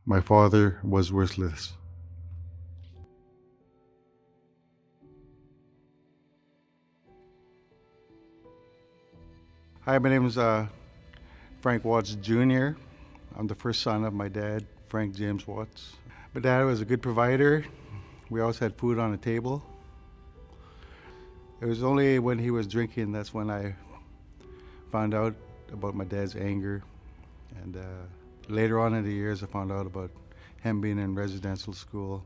My father was worthless. Hi, my name is Frank Watts Jr. I'm the first son of my dad, Frank James Watts. My dad was a good provider. We always had food on the table. It was only when he was drinking that's when I found out about my dad's anger. And later on in the years, I found out about him being in residential school.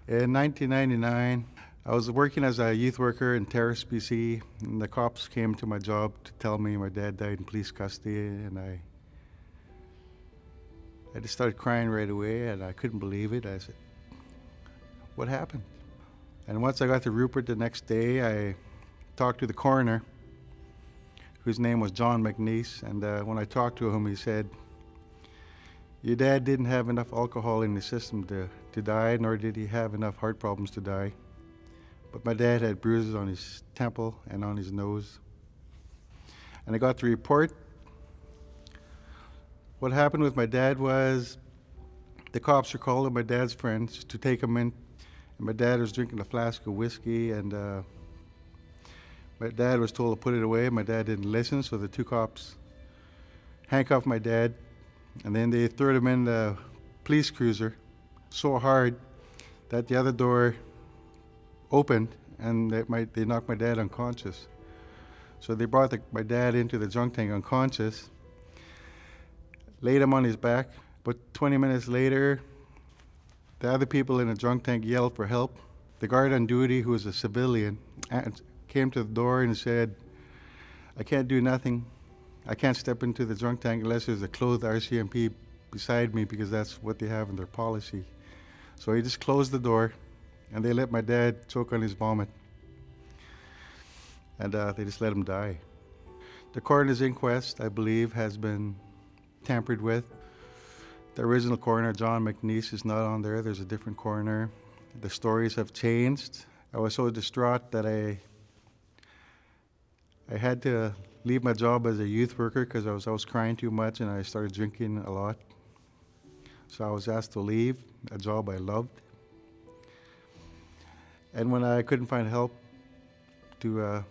In 1999, I was working as a youth worker in Terrace, BC, and the cops came to my job to tell me my dad died in police custody, and I just started crying right away, and I couldn't believe it. I said, what happened? And once I got to Rupert the next day, I talked to the coroner, whose name was John McNeice, and when I talked to him, he said, your dad didn't have enough alcohol in his system to die, nor did he have enough heart problems to die. But my dad had bruises on his temple and on his nose. And I got the report. What happened with my dad was the cops were calling my dad's friends to take him in. And my dad was drinking a flask of whiskey, and my dad was told to put it away. My dad didn't listen, so the two cops handcuffed my dad, and then they threw him in the police cruiser so hard that the other door opened, and they knocked my dad unconscious. So they brought my dad into the drunk tank unconscious, laid him on his back, but 20 minutes later, the other people in the drunk tank yelled for help. The guard on duty, who was a civilian, came to the door and said, I can't do nothing. I can't step into the drunk tank unless there's a clothed RCMP beside me, because that's what they have in their policy. So he just closed the door, and they let my dad choke on his vomit. And they just let him die. The coroner's inquest, I believe, has been tampered with. The original coroner, John McNeice, is not on there. There's a different coroner. The stories have changed. I was so distraught that I had to leave my job as a youth worker because I was crying too much, and I started drinking a lot. So I was asked to leave a job I loved. And when I couldn't find help to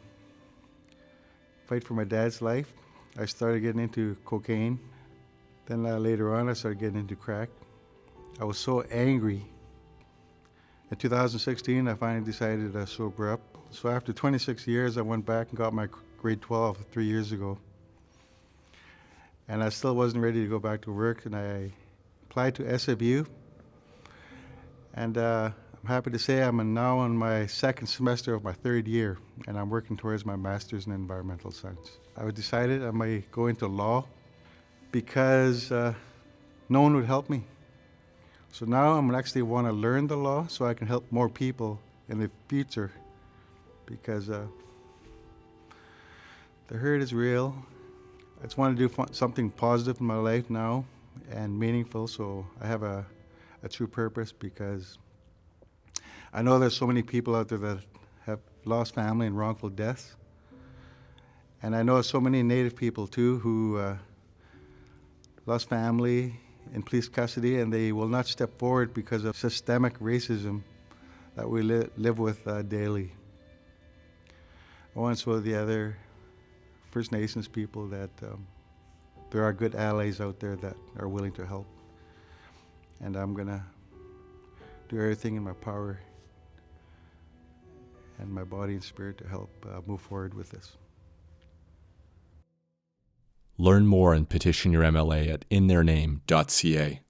fight for my dad's life, I started getting into cocaine. Then later on, I started getting into crack. I was so angry. In 2016, I finally decided to sober up. So after 26 years, I went back and got my grade 12 3 years ago. And I still wasn't ready to go back to work, and I applied to SFU. And I'm happy to say I'm now on my second semester of my third year, and I'm working towards my master's in environmental science. I decided I might go into law because no one would help me. So now I'm actually want to learn the law so I can help more people in the future, because the hurt is real. I just want to do something positive in my life now and meaningful, so I have a true purpose, because I know there's so many people out there that have lost family in wrongful deaths. And I know so many Native people too who lost family in police custody, and they will not step forward because of systemic racism that we live with daily. I want to show the other First Nations people that there are good allies out there that are willing to help. And I'm going to do everything in my power and my body and spirit to help move forward with this. Learn more and petition your MLA at intheirname.ca.